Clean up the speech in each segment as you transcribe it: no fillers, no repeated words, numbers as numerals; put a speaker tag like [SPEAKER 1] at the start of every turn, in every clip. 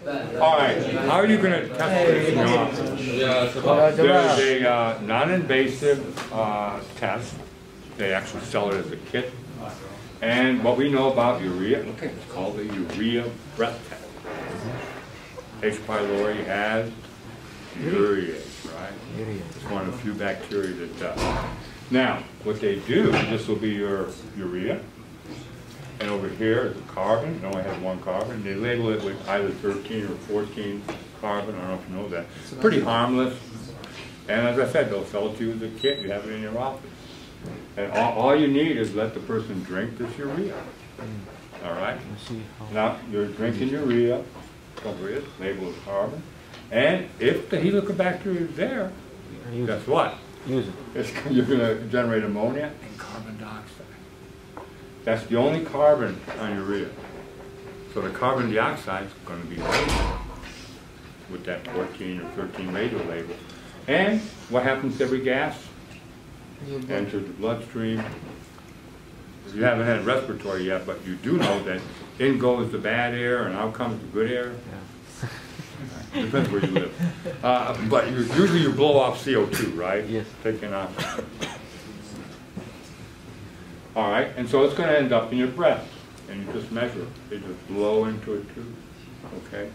[SPEAKER 1] All right, how are you going to test this in your office? There's a non-invasive test. They actually sell it as a kit. And what we know about urea, okay, it's called the urea breath test. H. pylori has urease, right? It's one of the few bacteria that does. Now, what they do, this will be your urea. And over here is a carbon. It only has one carbon. They label it with either 13 or 14 carbon. I don't know if you know that. It's pretty harmless. And as I said, they'll sell it to you as a kit. You have it in your office. And all you need is let the person drink this urea. All right? Now, you're drinking urea. Over it, label with carbon. And if the Helicobacter is there, guess what? Use it. You're going to generate ammonia and carbon dioxide. That's the only carbon on urea. So the carbon dioxide is going to be labeled with that 14 or 13 radio label. And what happens to every gas? Enters the bloodstream. You haven't had respiratory yet, but you do know that in goes the bad air and out comes the good air. Yeah. Depends where you live. But usually you blow off CO2, right? Yes. Taking off. All right, and so it's going to end up in your breath, and you just measure it. They just blow into it too, okay?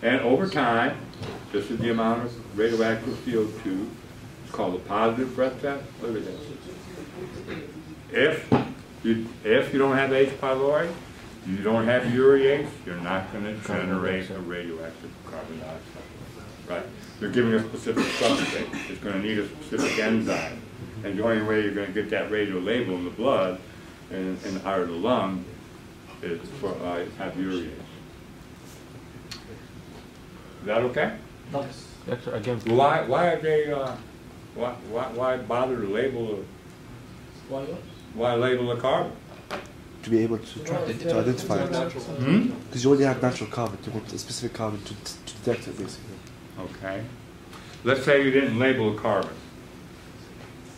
[SPEAKER 1] And over time, this is the amount of radioactive CO2. It's called a positive breath test. Look at this. If you don't have H. pylori, you don't have urease, you're not going to generate a radioactive carbon dioxide, right? You're giving a specific substrate. It's going to need a specific enzyme. And the only way you're going to get that radio label in the blood and out of the lung is for have urease. Is that okay?
[SPEAKER 2] Yes. Again.
[SPEAKER 1] Why are they? Why bother to label why label the carbon?
[SPEAKER 3] To be able to identify it. Because you only have natural carbon. You want a specific carbon to detect it, basically.
[SPEAKER 1] Okay. Let's say you didn't label the carbon.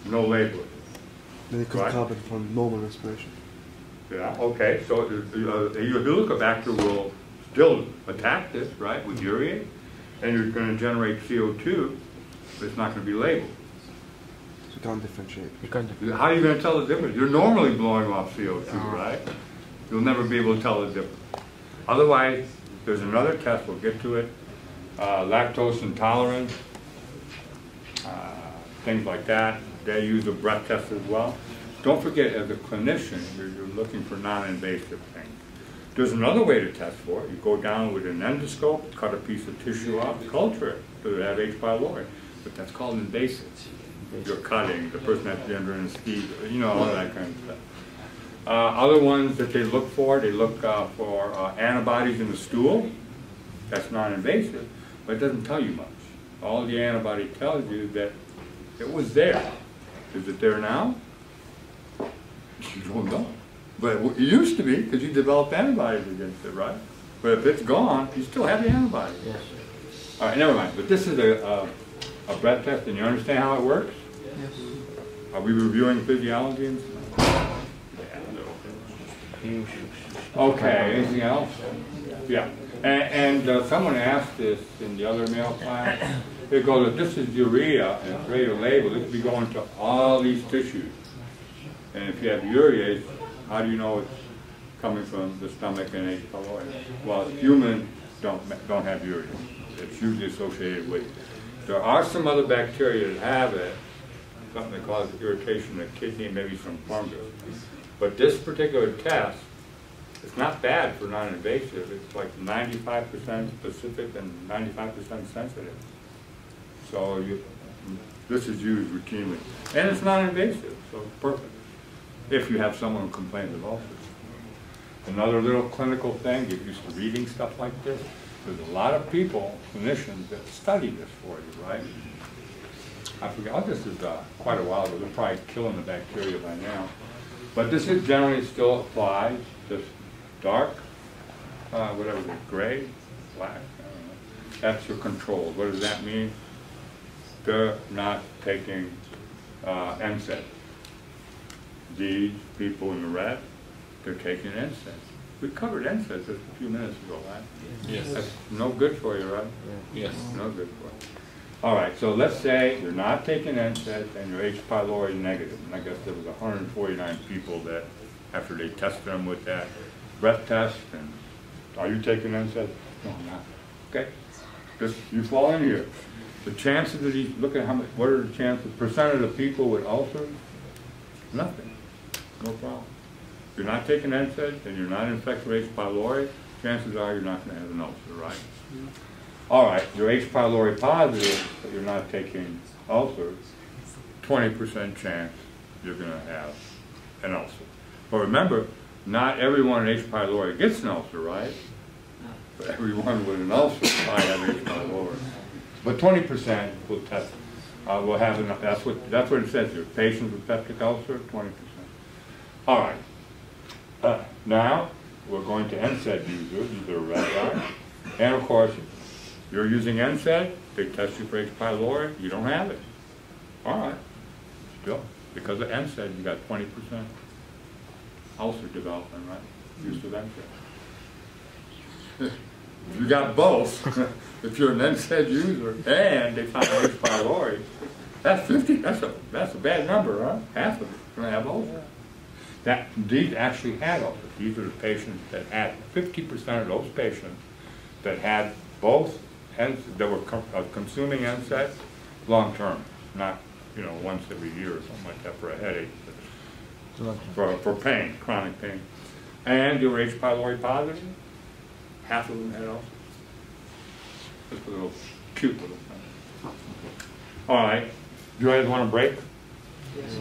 [SPEAKER 1] No labeling.
[SPEAKER 3] Then it could carbon from normal respiration.
[SPEAKER 1] Yeah, okay. So your Helicobacter will still attack this, right, with urea, and you're going to generate CO2, but it's not going to be labeled.
[SPEAKER 3] So you can't differentiate.
[SPEAKER 1] How are you going to tell the difference? You're normally blowing off CO2, right? You'll never be able to tell the difference. Otherwise, there's another test, we'll get to it, lactose intolerance, things like that. They use a breath test as well. Don't forget, as a clinician, you're looking for non-invasive things. There's another way to test for it. You go down with an endoscope, cut a piece of tissue off, culture it. So they have H. pylori. But that's called invasive. You're cutting, the person has to be under anesthesia, you know, all that kind of stuff. Other ones that they look for for antibodies in the stool. That's non-invasive, but it doesn't tell you much. All the antibody tells you is that it was there. Is it there now? You don't know. But it used to be, because you developed antibodies against it, right? But if it's gone, you still have the antibodies. Yes. All right, never mind. But this is a breath test, and you understand how it works? Yes. Are we reviewing physiology and stuff? Yeah. Okay, anything else? Yeah. And someone asked this in the other mail class. They go, that this is urea and it's ready to label. This will be going to all these tissues. And if you have urease, how do you know it's coming from the stomach and H. pylori? Well, humans don't have urease. It's usually associated with. There are some other bacteria that have it, something that causes irritation in the kidney, maybe some fungus. But this particular test, it's not bad for non-invasive. It's like 95% specific and 95% sensitive. So this is used routinely. And it's non-invasive, so it's perfect. If you have someone who complains of ulcers. Another little clinical thing, get used to reading stuff like this. There's a lot of people, clinicians, that study this for you, right? I forget, this is quite a while ago. They're probably killing the bacteria by now. But this is generally still applies, just dark, whatever it is, gray, black, I don't know. That's your control. What does that mean? They're not taking NSAID. These people in the red, they're taking NSAID. We covered NSAIDs just a few minutes ago, right?
[SPEAKER 2] Yes.
[SPEAKER 1] That's no good for you, right?
[SPEAKER 2] Yes.
[SPEAKER 1] No good for you. All right, so let's say you're not taking NSAIDs and you're H. pylori negative. And I guess there was 149 people that, after they tested them with that breath test, and are you taking NSAIDs? No, I'm not. Okay, just you fall in here. The chances of these, look at how much, what are the chances, percent of the people with ulcers? Nothing, no problem. If you're not taking NSAIDs and you're not infected with H. pylori, chances are you're not going to have an ulcer, right? All right, you're H. pylori positive, but you're not taking ulcers, 20% chance you're going to have an ulcer. But remember, not everyone in H. pylori gets an ulcer, right? But everyone with an ulcer might have H. pylori. But 20% will test. Will have enough. That's what it says here. Patients with peptic ulcer, 20%. All right. Now we're going to NSAID users. These are red line. And of course, you're using NSAID. They test you for H. pylori. You don't have it. All right. Still, because of NSAID, you got 20% ulcer development, right? Use of NSAID. You got both. If you're an NSAID user and they found H. pylori, that's 50. That's a bad number, huh? Half of it going to have ulcers. These actually had ulcers. These are the patients that had 50% of those patients that had both that were consuming NSAID long term, not once every year or something like that for a headache, but for pain, chronic pain, and they were H. pylori positive. Half of them had ulcers. Just a little cute little thing. All right. Do you guys want a break?
[SPEAKER 2] Yes.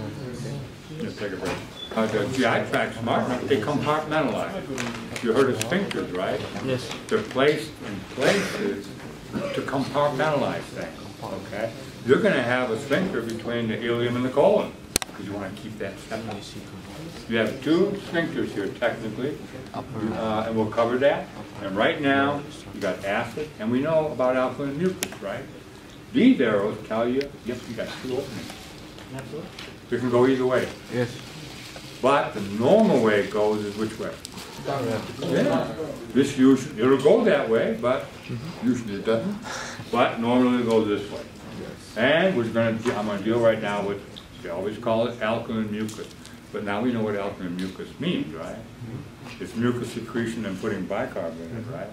[SPEAKER 1] Let's take a break. The GI tract smart enough, they compartmentalize. You heard of sphincters, right?
[SPEAKER 2] Yes.
[SPEAKER 1] They're placed in places to compartmentalize things. Okay? You're going to have a sphincter between the ileum and the colon because you want to keep that separate. You have two sphincters here, technically, and we'll cover that. And right now, you got acid, and we know about alkaline mucus, right? These arrows tell you, yep, you got two openings. You can go either way.
[SPEAKER 2] Yes.
[SPEAKER 1] But the normal way it goes is which way? Yeah. This usually, it'll go that way, but usually it doesn't. But normally it goes this way. And I'm going to deal right now with, they always call it alkaline mucus. But now we know what alkaline mucus means, right? It's mucus secretion and putting bicarb in it, right?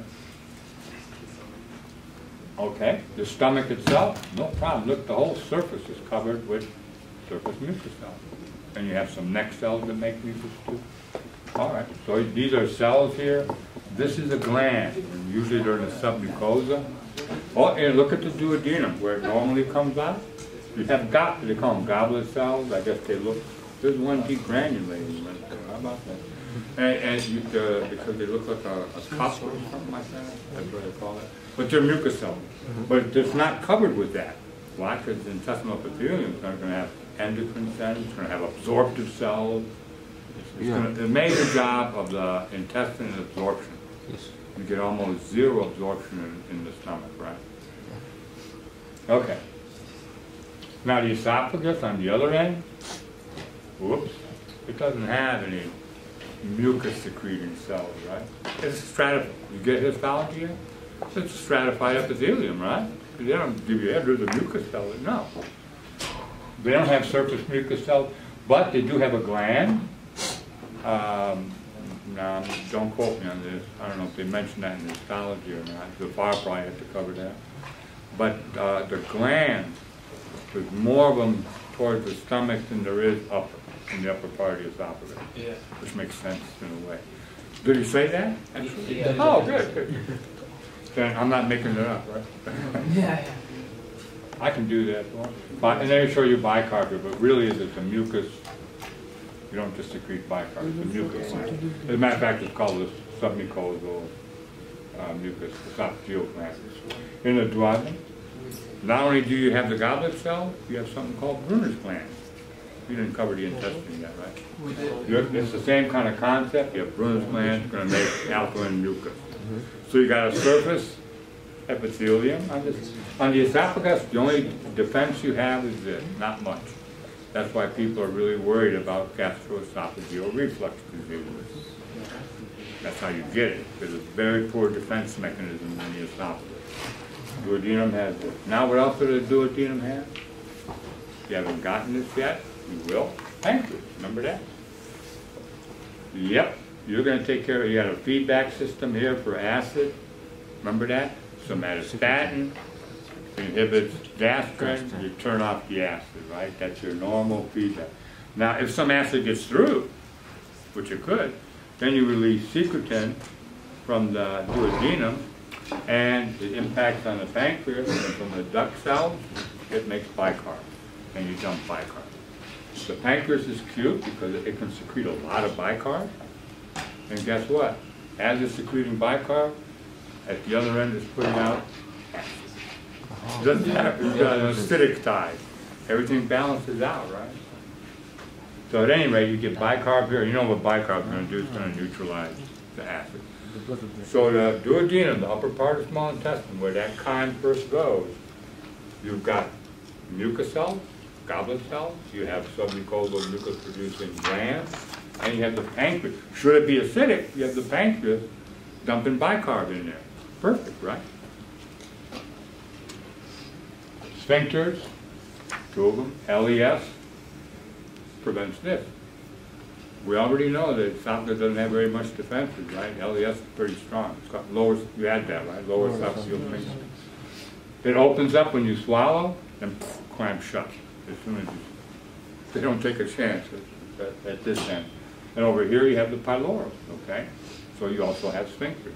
[SPEAKER 1] Okay, the stomach itself, no problem. Look, the whole surface is covered with surface mucus cells. And you have some neck cells that make mucus too. All right, so these are cells here. This is a gland, and usually they're in the submucosa. Oh, and look at the duodenum, where it normally comes out. You have they call them goblet cells. I guess they look, there's one degranulating right there. How about that? Because they look like a cup or something like that. That's what they call it. But they're mucus cells. But it's not covered with that. Why? Because the intestinal epithelium is not going to have endocrine cells. It's going to have absorptive cells. It's going to, the major job of the intestine is absorption.
[SPEAKER 2] Yes.
[SPEAKER 1] You get almost zero absorption in the stomach, right? Okay. Now the esophagus on the other end, whoops, it doesn't have any mucus secreting cells, right? It's stratified. You get histology here? It's stratified epithelium, right? They don't give you, there's a mucus cell. No. They don't have surface mucus cells, but they do have a gland. Now, don't quote me on this. I don't know if they mentioned that in histology or not. The fire probably had to cover that. But the gland, there's more of them towards the stomach than there is upper, in the upper part of the esophagus. Yeah. Which makes sense in a way. Did he say that? Actually? Yeah. Oh, good. Then I'm not making it up, right?
[SPEAKER 4] Yeah.
[SPEAKER 1] I can do that. And then I show you bicarb, but really it's a mucus. You don't just secrete bicarb, it's a mucus. As a matter of fact, it's called the submucosal mucus, esophageal gland. In the duodenum, not only do you have the goblet cell, you have something called Brunner's gland. You didn't cover the intestine yet, right?
[SPEAKER 4] We did.
[SPEAKER 1] It's the same kind of concept. You have Brunner's gland, it's going to make alkaline mucus. So you got a surface epithelium on the esophagus. The only defense you have is this, not much. That's why people are really worried about gastroesophageal reflux disease. That's how you get it. There's a very poor defense mechanism in the esophagus. Duodenum has this. Now what else does the duodenum have? If you haven't gotten this yet, you will. Pancreas, remember that? Yep, you're going to take care of it. You got a feedback system here for acid. Remember that? Somatostatin inhibits gastrin, you turn off the acid, right? That's your normal feedback. Now, if some acid gets through, which it could, then you release secretin from the duodenum, and it impacts on the pancreas, and from the duct cells, it makes bicarb, and you dump bicarb. The pancreas is cute because it can secrete a lot of bicarb, and guess what? As it's secreting bicarb, at the other end it's putting out acid. It doesn't have an acidic tide. Everything balances out, right? So at any rate, you get bicarb here. You know what bicarb is going to do? It's going to neutralize the acid. So the duodenum, the upper part of the small intestine, where that chyme first goes, you've got mucosal, goblet cells, you have submucosal mucus-producing glands, and you have the pancreas. Should it be acidic, you have the pancreas dumping bicarb in there. Perfect, right? Sphincters, two of them, LES, prevents this. We already know that esophagus doesn't have very much defenses, right? LES is pretty strong. It's got lower, you had that, right? Lower esophageal sphincter. It opens up when you swallow, and clamps shut. As soon as they don't take a chance at this end. And over here you have the pylorus, okay? So you also have sphincters.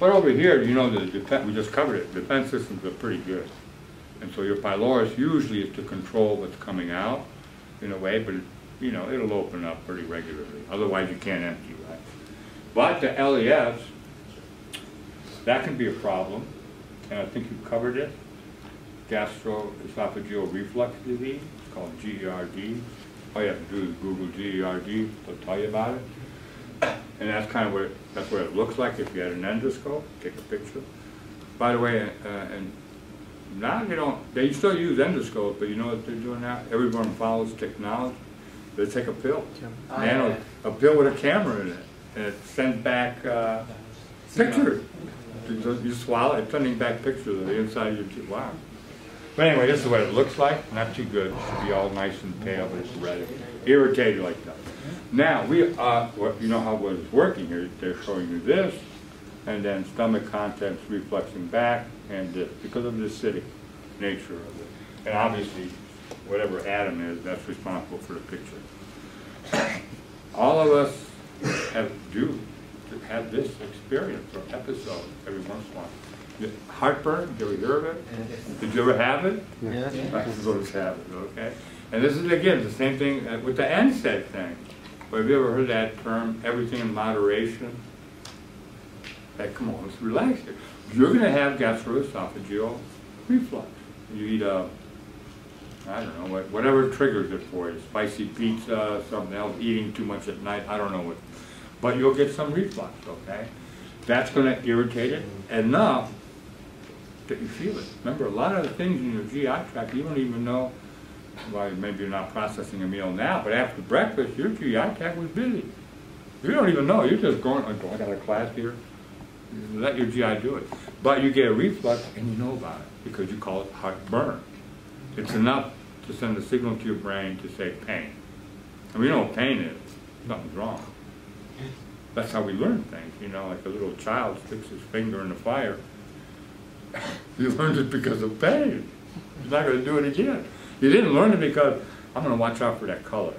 [SPEAKER 1] But over here, you know, we just covered it. Defense systems are pretty good. And so your pylorus usually is to control what's coming out in a way, but you know, it'll open up pretty regularly. Otherwise you can't empty, right? But the LES, that can be a problem. And I think you've covered it. Gastroesophageal reflux disease. It's called GERD. All you have to do is Google GERD. They'll tell you about it. And that's kind of that's what it looks like if you had an endoscope. Take a picture. By the way, and now they still use endoscopes, but you know what they're doing now? Everyone follows technology. They take a pill. A pill with a camera in it. And it sends back pictures. You swallow it, sending back pictures of the inside of your teeth. Wow. But anyway, this is what it looks like. Not too good. It should be all nice and pale, but it's red. Irritated like that. Now, you know how it's working here. They're showing you this, and then stomach contents refluxing back, and this, because of the acidic nature of it. And obviously, whatever atom is, that's responsible for the picture. All of us have this experience or episode every once in a while. Heartburn, did you ever hear of it? Did you ever have it?
[SPEAKER 2] Yes.
[SPEAKER 1] Most have it, okay? And this is, again, the same thing with the NSAID thing. But have you ever heard that term, everything in moderation? Hey, come on, let's relax here. You're going to have gastroesophageal reflux. You eat I don't know, whatever triggers it for you. Spicy pizza, something else, eating too much at night, I don't know what. But you'll get some reflux, okay? That's going to irritate it enough that you feel it. Remember, a lot of the things in your GI tract, you don't even know, well, maybe you're not processing a meal now, but after breakfast, your GI tract was busy. You don't even know. You're just going, oh, I got a class here. You let your GI do it. But you get a reflux, and you know about it, because you call it heartburn. It's enough to send a signal to your brain to say pain. And we know what pain is. Something's wrong. That's how we learn things, you know, like a little child sticks his finger in the fire. He learned it because of pain. He's not going to do it again. He didn't learn it because, I'm going to watch out for that color.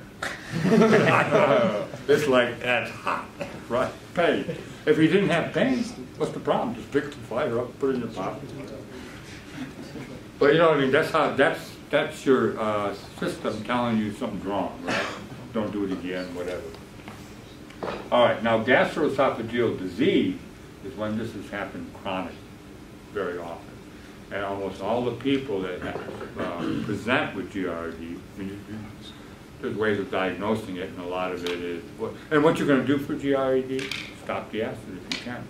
[SPEAKER 1] It's like, that's hot, right? Pain. If he didn't have pain, what's the problem? Just pick the fire up, put it in your pocket. But you know what I mean? That's your system telling you something's wrong, right? Don't do it again, whatever. All right, now gastroesophageal disease is when this has happened chronic, very often. And almost all the people that present with GERD, I mean, there's ways of diagnosing it, and a lot of it is, and what you're going to do for GERD, stop the acid if you can,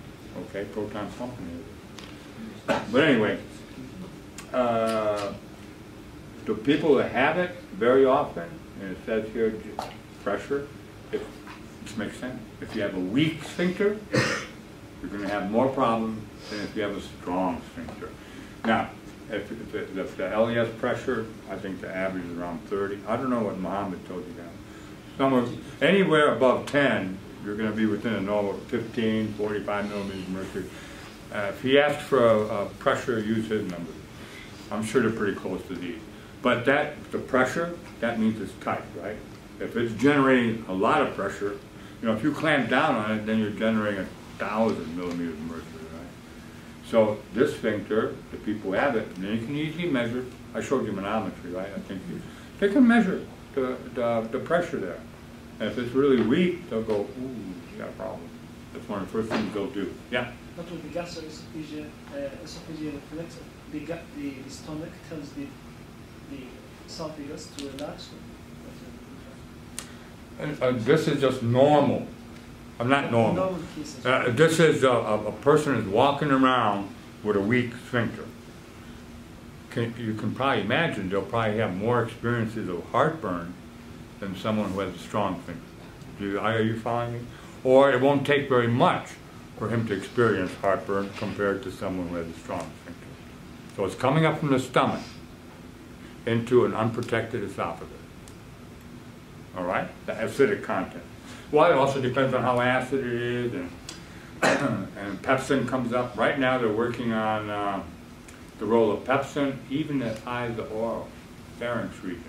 [SPEAKER 1] okay, proton pump inhibitor. But anyway, the people that have it very often, and it says here pressure, if This makes sense. If you have a weak sphincter, you're going to have more problems than if you have a strong sphincter. Now, if the LES pressure, I think the average is around 30. I don't know what Muhammad told you guys. Somewhere, anywhere above 10, you're going to be within a normal 15, 45 millimeters of mercury. If he asked for a pressure, use his numbers. I'm sure they're pretty close to these. But the pressure, that means it's tight, right? If it's generating a lot of pressure, you know, if you clamp down on it, then you're generating 1,000 millimeters of mercury, right? So this sphincter, the people who have it, then you can easily measure. I showed you manometry, right? I think they can measure the pressure there. And if it's really weak, they'll go, ooh, you got a problem. That's one of the first things they'll do. Yeah?
[SPEAKER 2] But with the gastroesophageal reflex, the stomach tells the esophagus to relax.
[SPEAKER 1] This is just normal. I'm not normal. This is a person is walking around with a weak sphincter. You can probably imagine they'll probably have more experiences of heartburn than someone who has a strong sphincter. Are you following me? Or it won't take very much for him to experience heartburn compared to someone who has a strong sphincter. So it's coming up from the stomach into an unprotected esophagus. All right? The acidic content. Well, it also depends on how acid it is, and pepsin comes up. Right now they're working on the role of pepsin, even as high as the oral pharynx region.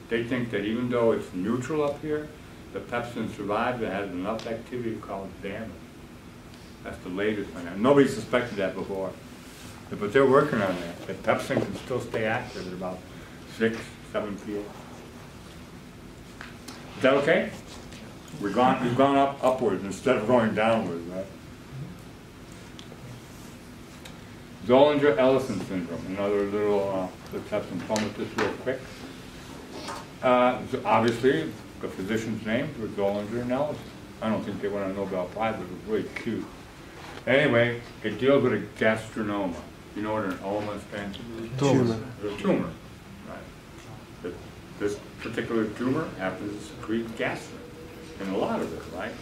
[SPEAKER 1] They think that even though it's neutral up here, the pepsin survives and has enough activity to cause damage. That's the latest on that. Nobody suspected that before. But they're working on that. That pepsin can still stay active at about 6, 7 pH. Is that okay? We've gone upwards instead of going downwards, right? Zollinger-Ellison syndrome, another little, let's have some fun with this real quick. So obviously, the physician's name was Zollinger and Ellison. I don't think they won a Nobel Prize, but it was really cute. Anyway, it deals with a gastrinoma. You know what an oma stands for?
[SPEAKER 3] Tumor.
[SPEAKER 1] A tumor, right? This particular tumor happens to secrete gastrin in a lot of it, right?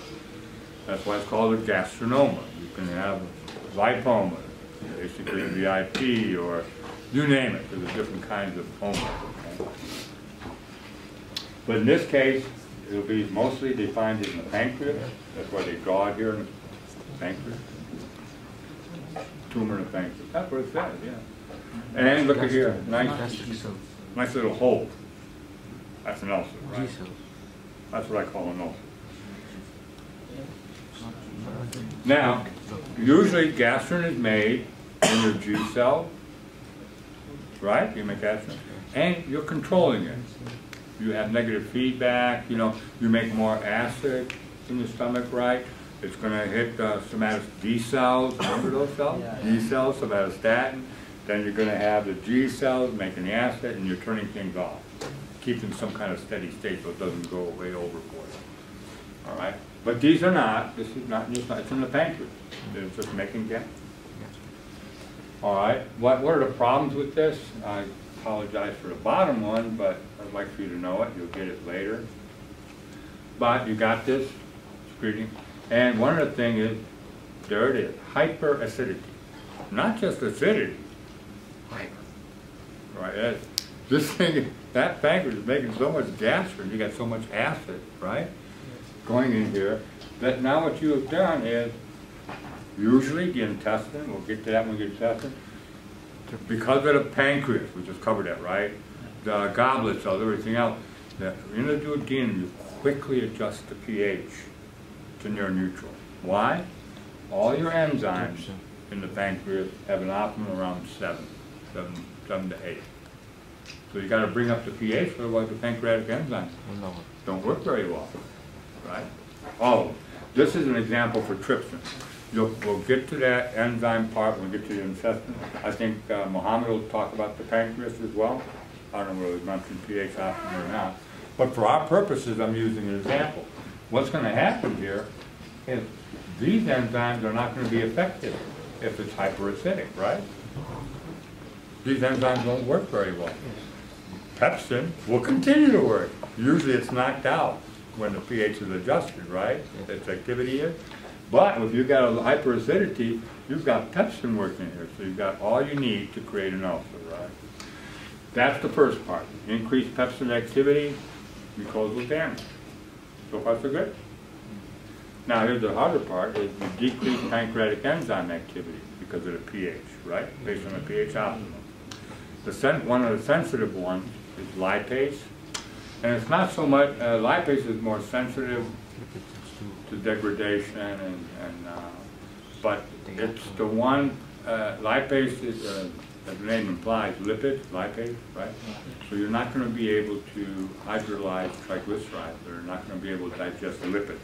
[SPEAKER 1] That's why it's called a gastrinoma. You can have lipoma, basically VIP, or you name it. There's different kinds of oma. Okay? But in this case, it'll be mostly they find it in the pancreas. That's why they draw it here in the pancreas. Tumor in the pancreas. That's what it says, yeah. And look at here, nice little hole. That's an ulcer, right? That's what I call an ulcer. Now, usually gastrin is made in your G cell, right? You make gastrin, and you're controlling it. You have negative feedback, you know, you make more acid in the stomach, right? It's going to hit somatic D cells, remember those cells? Yeah. D cells, somatostatin. Then you're going to have the G cells making the acid, and you're turning things off, keeping some kind of steady state so it doesn't go way overboard. All right? But these are not, this is not, it's in the pancreas. It's just making gas. All right, what are the problems with this? I apologize for the bottom one, but I'd like for you to know it. You'll get it later. But you got this, secreting. And one of the things is, there it is, hyperacidity. Not just acidity, hyper. Right? This thing, that pancreas is making so much gastrin, you got so much acid, right? Going in here, that now what you have done is, usually the intestine, we'll get to that when we get to intestine, because of the pancreas, we just covered that, right? The goblet cells, everything else, in the duodenum, you quickly adjust the pH to near neutral. Why? All your enzymes in the pancreas have an optimum around 7 to 8. So you got to bring up the pH, otherwise the pancreatic enzymes don't work very well, right? Oh, this is an example for trypsin. We'll get to that enzyme part when we get to the intestine. I think Mohammed will talk about the pancreas as well. I don't know whether he mentioned pH optimum or not. But for our purposes, I'm using an example. What's going to happen here is these enzymes are not going to be effective if it's hyperacidic, right? These enzymes won't work very well. Pepsin will continue to work. Usually it's knocked out when the pH is adjusted, right? Its activity is. But if you've got a hyperacidity, you've got pepsin working here, so you've got all you need to create an ulcer, right? That's the first part. Increased pepsin activity, mucosal damage. So far so good? Now here's the harder part, is you decrease pancreatic enzyme activity because of the pH, right? Based on the pH optimum. One of the sensitive ones is lipase. And it's not so much, lipase is more sensitive to degradation, but it's the one, lipase is, as the name implies, lipid, lipase, right? So you're not going to be able to hydrolyze triglycerides. They're not going to be able to digest the lipid.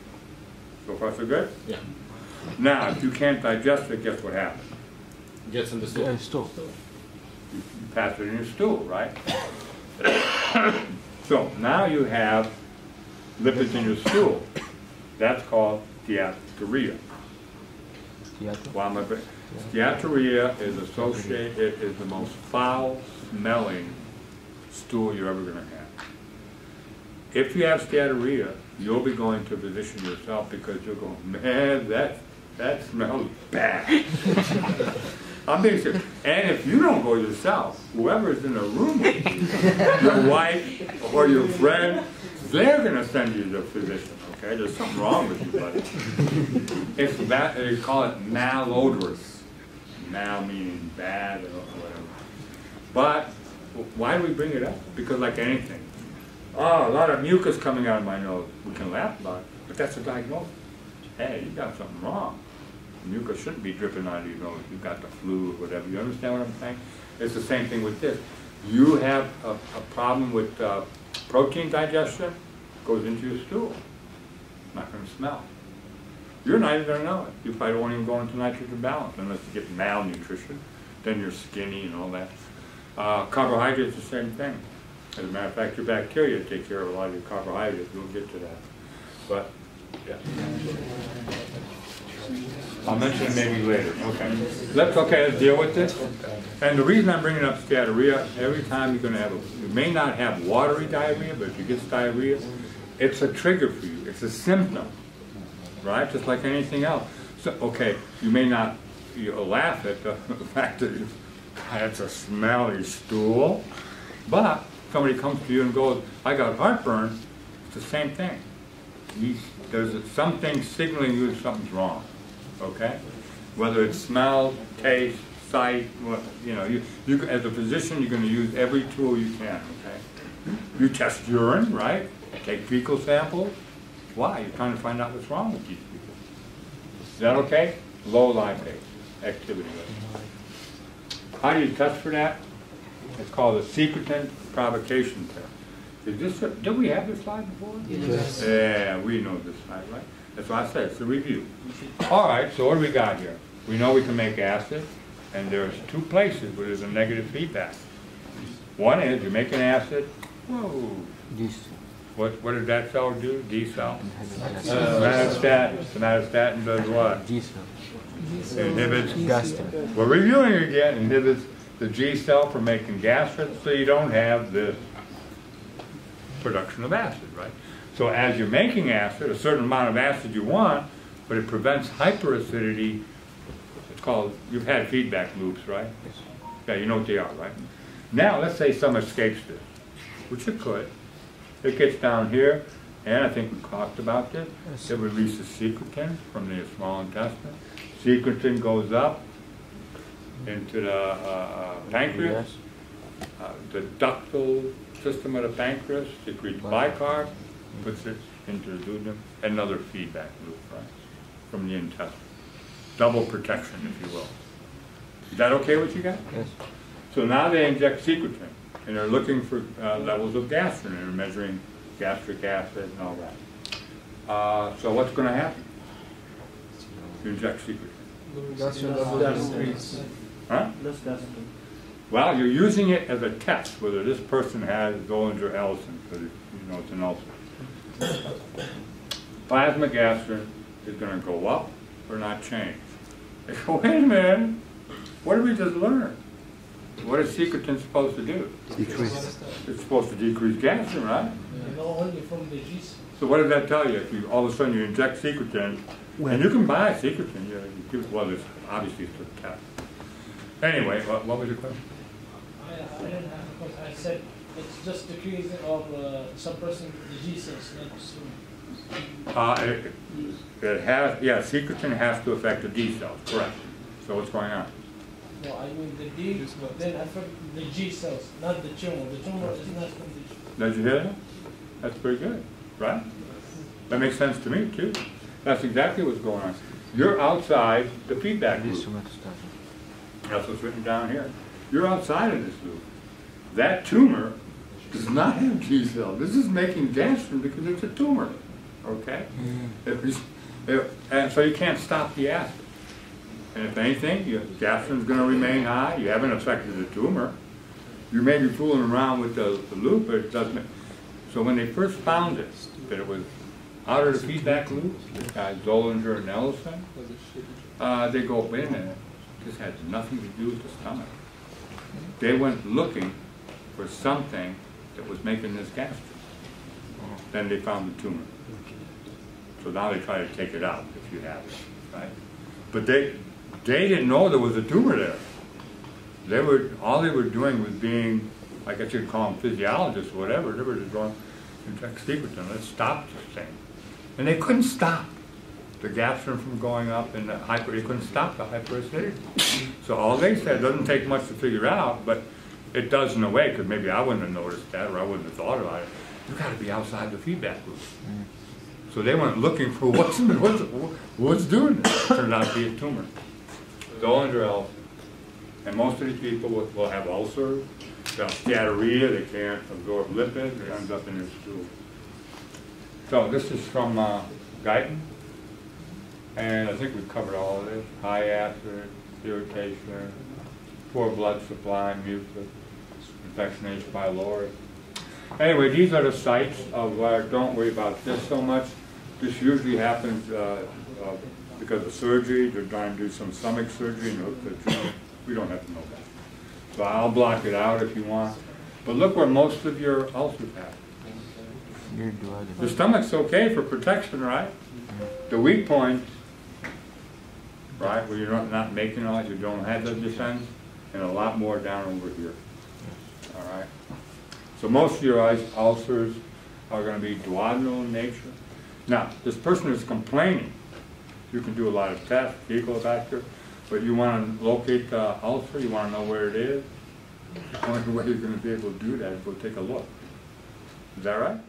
[SPEAKER 1] So far so good?
[SPEAKER 4] Yeah.
[SPEAKER 1] Now, if you can't digest it, guess what happens?
[SPEAKER 4] Gets in the stool.
[SPEAKER 3] Stool.
[SPEAKER 1] You pass it in your stool, right? So now you have lipids in your stool. That's called steatorrhea. Steatorrhea is associated, is the most foul-smelling stool you're ever going to have. If you have steatorrhea, you'll be going to a physician yourself because you'll go, man, that smells bad. I'm being serious. And if you don't go yourself, whoever's in the room with you, your wife or your friend, they're going to send you to the physician, okay? There's something wrong with you, buddy. It's that, they call it malodorous. Mal meaning bad or whatever. But why do we bring it up? Because like anything, oh, a lot of mucus coming out of my nose. We can laugh about it, but that's a diagnosis. Hey, you got something wrong. Mucus shouldn't be dripping out of your nose. You've got the flu or whatever. You understand what I'm saying? It's the same thing with this. You have a problem with protein digestion, goes into your stool. It's not going to smell. You're not even going to know it. You probably won't even go into nitrogen balance unless you get malnutrition. Then you're skinny and all that. Carbohydrates, the same thing. As a matter of fact, your bacteria take care of a lot of your carbohydrates. We'll get to that. But, yeah. I'll mention it maybe later. Okay. Let's deal with this. And the reason I'm bringing up steatorrhea, every time you're going to have you may not have watery diarrhea, but if you get diarrhea, it's a trigger for you. It's a symptom, right? Just like anything else. So, okay, you may not, you'll laugh at the fact that it's a smelly stool, but somebody comes to you and goes, I got heartburn, it's the same thing. There's something signaling you that something's wrong. Okay, whether it's smell, taste, sight, you know, you as a physician, you're going to use every tool you can. Okay, you test urine, right? Take fecal samples. Why? You're trying to find out what's wrong with these people. Is that okay? Low lipase activity level. How do you test for that? It's called a secretin provocation test. Did we have this slide before?
[SPEAKER 3] Yes.
[SPEAKER 1] Yeah, we know this slide, right? That's why I said it's a review. All right, so what do we got here? We know we can make acid, and there's two places where there's a negative feedback. One is you make an acid. Whoa. What did that cell do? D cell. Somatostatin does what?
[SPEAKER 3] G cell.
[SPEAKER 1] It inhibits.
[SPEAKER 3] Gastric.
[SPEAKER 1] We're reviewing again. Inhibits the G cell from making gastric, so you don't have this production of acid, right? So as you're making acid, a certain amount of acid you want, but it prevents hyperacidity. It's called, you've had feedback loops, right? Yeah, you know what they are, right? Now, let's say some escapes this, which it could. It gets down here, and I think we talked about this. It releases secretin from the small intestine. Secretin goes up into the pancreas. The ductal system of the pancreas secretes bicarb, puts it into the duodenum, another feedback loop, right, from the intestine. Double protection, if you will. Is that okay with you guys?
[SPEAKER 3] Yes.
[SPEAKER 1] So now they inject secretin, and they're looking for levels of gastrin, and they're measuring gastric acid and all that. So what's going to happen? You inject secretin. Huh? Well, you're using it as a test whether this person has Zollinger-Ellison, because you know it's an ulcer. Plasma gastrin is going to go up or not change. They go, wait a minute, what did we just learn? What is secretin supposed to do?
[SPEAKER 3] Decrease.
[SPEAKER 1] It's supposed to decrease gastrin, right?
[SPEAKER 2] No, only from the G's.
[SPEAKER 1] So what does that tell you? If you all of a sudden you inject secretin, and you can buy secretin, well, it's obviously it's for the cat. Anyway, what was your question?
[SPEAKER 2] I didn't have a question. I said it's just decreasing of suppressing the G cells, not
[SPEAKER 1] It has, yeah, secretin has to affect the D cells, correct. So what's going on?
[SPEAKER 2] no, I mean the D then affect the G cells, not the tumor. The tumor is not from the G.
[SPEAKER 1] Did you hear that? That's pretty good, right? That makes sense to me, too. That's exactly what's going on. You're outside the feedback loop. That's what's written down here. You're outside of this loop. That tumor does not have G cells. This is making gastrin because it's a tumor, okay? And so you can't stop the acid. And if anything, gastrin's going to remain high. You haven't affected the tumor. You may be fooling around with the loop, but it doesn't. So when they first found it, that it was out of the feedback loop, this guy Zollinger and Ellison, they go, wait a minute, this has nothing to do with the stomach. They went looking for something that was making this gastrin. Then they found the tumor. So now they try to take it out if you have it, right? But they didn't know there was a tumor there. All they were doing was being, I guess you'd call them physiologists or whatever. They were just going, inject secretin, let's stop this thing. And they couldn't stop the gastrin from going up and they couldn't stop the hyperacidity. So all they said, it doesn't take much to figure out, but it does in a way, because maybe I wouldn't have noticed that or I wouldn't have thought about it. You've got to be outside the feedback loop. So they went looking for what's doing this. It turned out to be a tumor. Zollinger, and most of these people will have ulcers, they'll have steatorrhea, they can't absorb lipids, it ends up in their stool. So this is from Guyton, and I think we've covered all of this. High acid, irritation, poor blood supply, mucus, infection H. pylori. Anyway, these are the sites of don't worry about this so much. This usually happens because of surgery. They're trying to do some stomach surgery and hook the tumor. We don't have to know that. So I'll block it out if you want. But look where most of your ulcers happen. The stomach's okay for protection, right? The weak points, right, where you're not making all, you don't have the descent, and a lot more down over here. All right? So most of your ulcers are going to be duodenal in nature. Now, this person is complaining. You can do a lot of tests, fecal factor, but you want to locate the ulcer, you want to know where it is. The only way you're going to be able to do that is go take a look. Is that right?